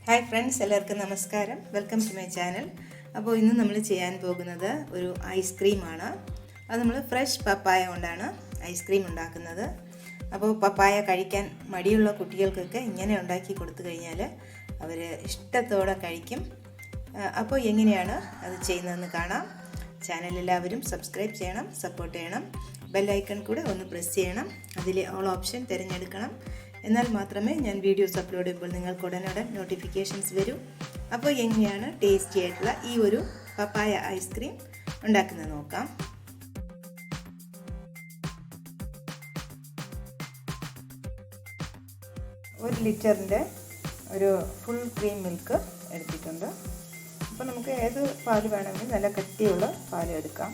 Hi friends, എല്ലാവർക്കും നമസ്കാരം. Welcome to my channel. അപ്പോൾ ഇന്ന് നമ്മൾ ചെയ്യാൻ പോകുന്നത് ഒരു ഐസ്ക്രീമാണ്. അത് നമ്മൾ ഫ്രഷ് പപ്പായ കൊണ്ടാണ് ഐസ്ക്രീം ഉണ്ടാക്കുന്നത്. അപ്പോൾ പപ്പായ കഴിക്കാൻ മടിയുള്ള കുട്ടികൾക്കൊക്കെ ഇങ്ങനെ ഉണ്ടാക്കി കൊടുത്തു കഴിഞ്ഞാൽ അവർ ഇഷ്ടത്തോടെ കഴിക്കും. അപ്പോൾ എങ്ങനെയാണ് അത് ചെയ്യുന്നതെന്ന് കാണാം. ചാനൽ എല്ലാവരും സബ്സ്ക്രൈബ് ചെയ്യണം, സപ്പോർട്ട് ചെയ്യണം. ബെല്ലൈക്കൺ കൂടെ ഒന്ന് പ്രസ് ചെയ്യണം. അതിൽ ഓൾ ഓപ്ഷൻ തിരഞ്ഞെടുക്കണം. എന്നാൽ മാത്രമേ ഞാൻ വീഡിയോസ് അപ്ലോഡ് ചെയ്യുമ്പോൾ നിങ്ങൾക്ക് ഉടനോടെ നോട്ടിഫിക്കേഷൻസ് വരൂ. അപ്പോൾ എങ്ങനെയാണ് ടേസ്റ്റി ആയിട്ടുള്ള ഈ ഒരു പപ്പായ ഐസ്ക്രീം ഉണ്ടാക്കുന്നത് നോക്കാം. ഒരു ലിറ്ററിൻ്റെ ഒരു ഫുൾ ക്രീം മിൽക്ക് എടുത്തിട്ടുണ്ട്. അപ്പോൾ നമുക്ക് ഏത് പാല് വേണമെങ്കിലും നല്ല കട്ടിയുള്ള പാൽ എടുക്കാം.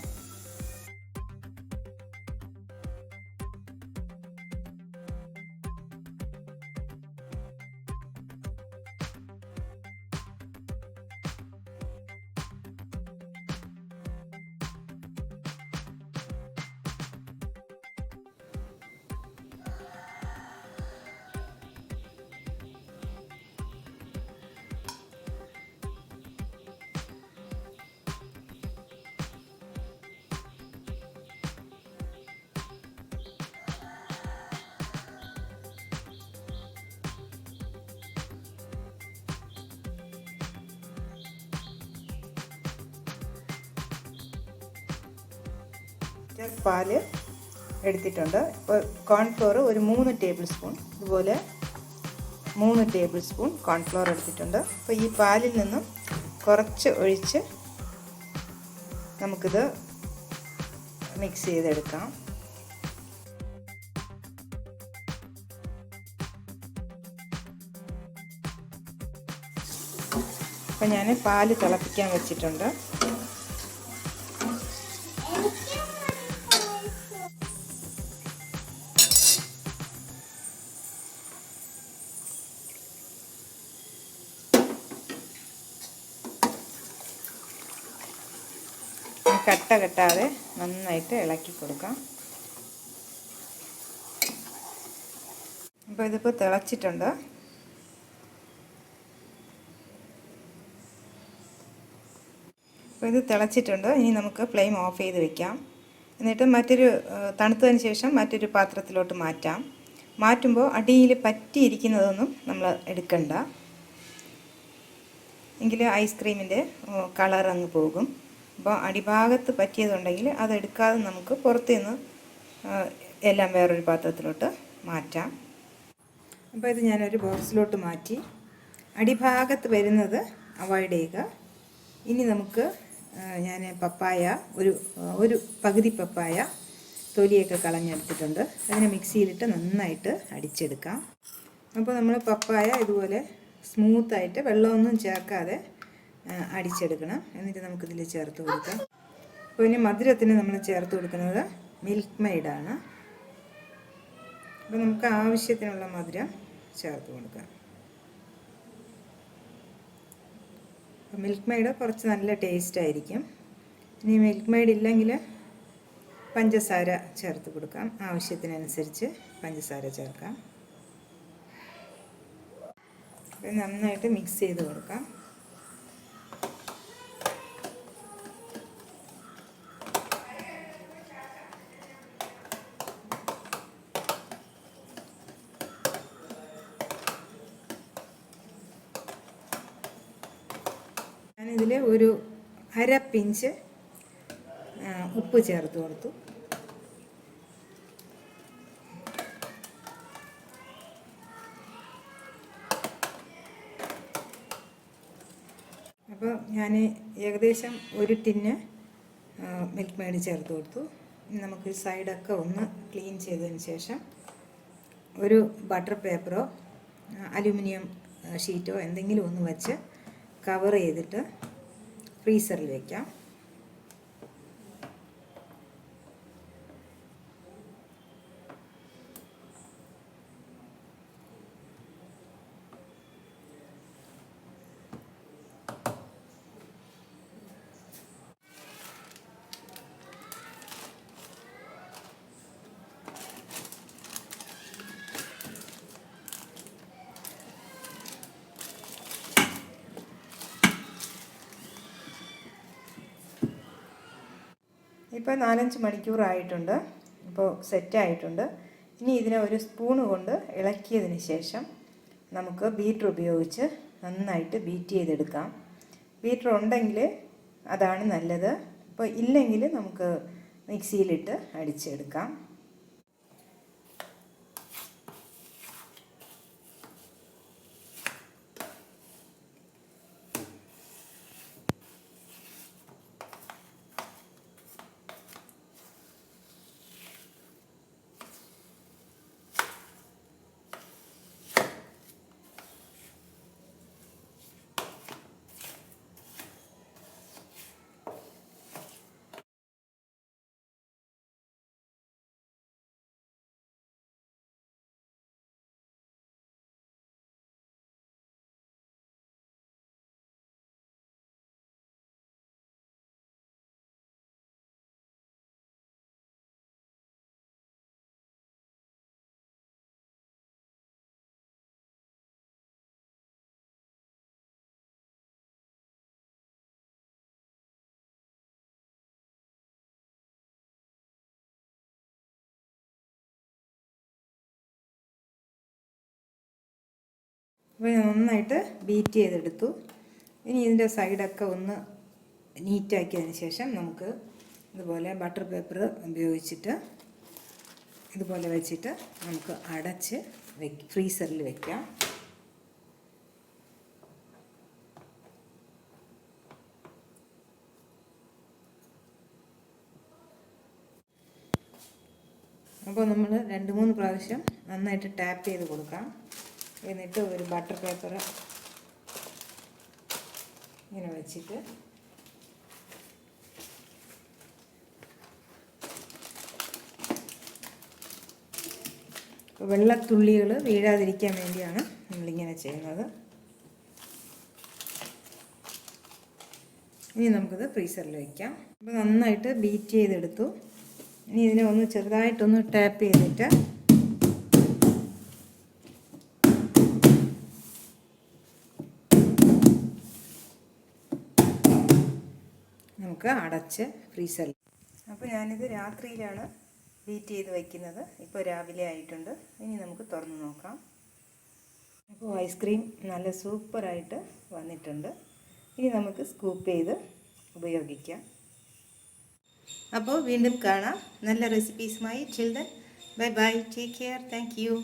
പാല് എടുത്തിട്ടുണ്ട്. ഇപ്പോൾ കോൺഫ്ലോർ ഒരു 3 ടേബിൾ സ്പൂൺ, ഇതുപോലെ 3 ടേബിൾ സ്പൂൺ കോൺഫ്ലോർ എടുത്തിട്ടുണ്ട്. അപ്പോൾ ഈ പാലിൽ നിന്നും കുറച്ച് ഒഴിച്ച് നമുക്കിത് മിക്സ് ചെയ്തെടുക്കാം. അപ്പോൾ ഞാൻ പാല് തിളപ്പിക്കാൻ വെച്ചിട്ടുണ്ട്. കട്ട കെട്ടാതെ നന്നായിട്ട് ഇളക്കി കൊടുക്കാം. അപ്പോൾ ഇതിപ്പോൾ തിളച്ചിട്ടുണ്ട്. അപ്പോൾ ഇത് തിളച്ചിട്ടുണ്ട്. ഇനി നമുക്ക് ഫ്ലെയിം ഓഫ് ചെയ്ത് വെക്കാം. എന്നിട്ട് തണുത്തതിന് ശേഷം മറ്റൊരു പാത്രത്തിലോട്ട് മാറ്റാം. മാറ്റുമ്പോൾ അടിയിൽ പറ്റിയിരിക്കുന്നതൊന്നും നമ്മൾ എടുക്കണ്ട, എങ്കിൽ ഐസ്ക്രീമിൻ്റെ കളർ അങ്ങ് പോകും. അപ്പോൾ അടിഭാഗത്ത് പറ്റിയതുണ്ടെങ്കിൽ അതെടുക്കാതെ നമുക്ക് പുറത്തു നിന്ന് എല്ലാം വേറൊരു പാത്രത്തിലോട്ട് മാറ്റാം. അപ്പോൾ ഇത് ഞാനൊരു ബോക്സിലോട്ട് മാറ്റി. അടിഭാഗത്ത് വരുന്നത് അവോയ്ഡ് ചെയ്യുക. ഇനി നമുക്ക് ഞാൻ പപ്പായ ഒരു പകുതി പപ്പായ തൊലിയൊക്കെ കളഞ്ഞെടുത്തിട്ടുണ്ട്. അതിനെ മിക്സിയിലിട്ട് നന്നായിട്ട് അടിച്ചെടുക്കാം. അപ്പോൾ നമ്മൾ പപ്പായ ഇതുപോലെ സ്മൂത്തായിട്ട് വെള്ളമൊന്നും ചേർക്കാതെ അടിച്ചെടുക്കണം. എന്നിട്ട് നമുക്കിതിൽ ചേർത്ത് കൊടുക്കാം. അപ്പോൾ ഇനി മധുരത്തിന് നമ്മൾ ചേർത്ത് കൊടുക്കുന്നത് മിൽക്ക് മെയ്ഡാണ്. അപ്പോൾ നമുക്ക് ആവശ്യത്തിനുള്ള മധുരം ചേർത്ത് കൊടുക്കാം. അപ്പോൾ മിൽക്ക് മെയ്ഡ് കുറച്ച് നല്ല ടേസ്റ്റ് ആയിരിക്കും. ഇനി മിൽക്ക് മെയ്ഡ് ഇല്ലെങ്കിൽ പഞ്ചസാര ചേർത്ത് കൊടുക്കാം. ആവശ്യത്തിനനുസരിച്ച് പഞ്ചസാര ചേർക്കാം. അപ്പോൾ നന്നായിട്ട് മിക്സ് ചെയ്ത് കൊടുക്കാം. ഞാനിതിൽ ഒരു 1/2 പിഞ്ച് ഉപ്പ് ചേർത്ത് കൊടുത്തു. അപ്പോൾ ഞാൻ ഏകദേശം ഒരു ടിന്ന് മിൽക്ക് മെയ്ഡ് ചേർത്ത് കൊടുത്തു. ഇനി നമുക്ക് സൈഡൊക്കെ ഒന്ന് ക്ലീൻ ചെയ്തതിന് ശേഷം ഒരു ബട്ടർ പേപ്പറോ അലുമിനിയം ഷീറ്റോ എന്തെങ്കിലും ഒന്ന് വെച്ച് കവർ ചെയ്തിട്ട് ഫ്രീസറിൽ വയ്ക്കാം. ഇപ്പോൾ 4-5 മണിക്കൂറായിട്ടുണ്ട്. ഇപ്പോൾ സെറ്റായിട്ടുണ്ട്. ഇനി ഇതിനെ ഒരു സ്പൂണ് കൊണ്ട് ഇളക്കിയതിന് ശേഷം നമുക്ക് ബീറ്റർ ഉപയോഗിച്ച് നന്നായിട്ട് ബീറ്റ് ചെയ്തെടുക്കാം. ബീറ്റർ ഉണ്ടെങ്കിൽ അതാണ് നല്ലത്. അപ്പോൾ ഇല്ലെങ്കിൽ നമുക്ക് മിക്സിയിലിട്ട് അടിച്ചെടുക്കാം. അപ്പോൾ നന്നായിട്ട് ബീറ്റ് ചെയ്തെടുത്തു. ഇനി ഇതിൻ്റെ സൈഡൊക്കെ ഒന്ന് നീറ്റാക്കിയതിന് ശേഷം നമുക്ക് ഇതുപോലെ ബട്ടർ പേപ്പർ ഉപയോഗിച്ചിട്ട് ഇതുപോലെ വെച്ചിട്ട് നമുക്ക് അടച്ച് ഫ്രീസറിൽ വെക്കാം. അപ്പോൾ നമ്മൾ 2-3 പ്രാവശ്യം നന്നായിട്ട് ടാപ്പ് ചെയ്ത് കൊടുക്കാം. എന്നിട്ട് ഒരു ബട്ടർ പേപ്പർ ഇങ്ങനെ വെച്ചിട്ട് വെള്ളത്തുള്ളികൾ വീഴാതിരിക്കാൻ വേണ്ടിയാണ് നമ്മളിങ്ങനെ ചെയ്യുന്നത്. ഇനി നമുക്കിത് ഫ്രീസറിൽ വയ്ക്കാം. അപ്പോൾ നന്നായിട്ട് ബീറ്റ് ചെയ്തെടുത്തു. ഇനി ഇതിനെ ഒന്ന് ചെറുതായിട്ടൊന്ന് ടാപ്പ് ചെയ്തിട്ട് നമുക്ക് അടച്ച് ഫ്രീസറിൽ. അപ്പോൾ ഞാനിത് രാത്രിയിലാണ് ബീറ്റ് ചെയ്ത് വയ്ക്കുന്നത്. ഇപ്പോൾ രാവിലെ ആയിട്ടുണ്ട്. ഇനി നമുക്ക് തുറന്ന് നോക്കാം. അപ്പോൾ ഐസ്ക്രീം നല്ല സൂപ്പറായിട്ട് വന്നിട്ടുണ്ട്. ഇനി നമുക്ക് സ്കൂപ്പ് ചെയ്ത് ഉപയോഗിക്കാം. അപ്പോൾ വീണ്ടും കാണാം നല്ല റെസിപ്പീസുമായി. Children, bye bye, take care, thank U.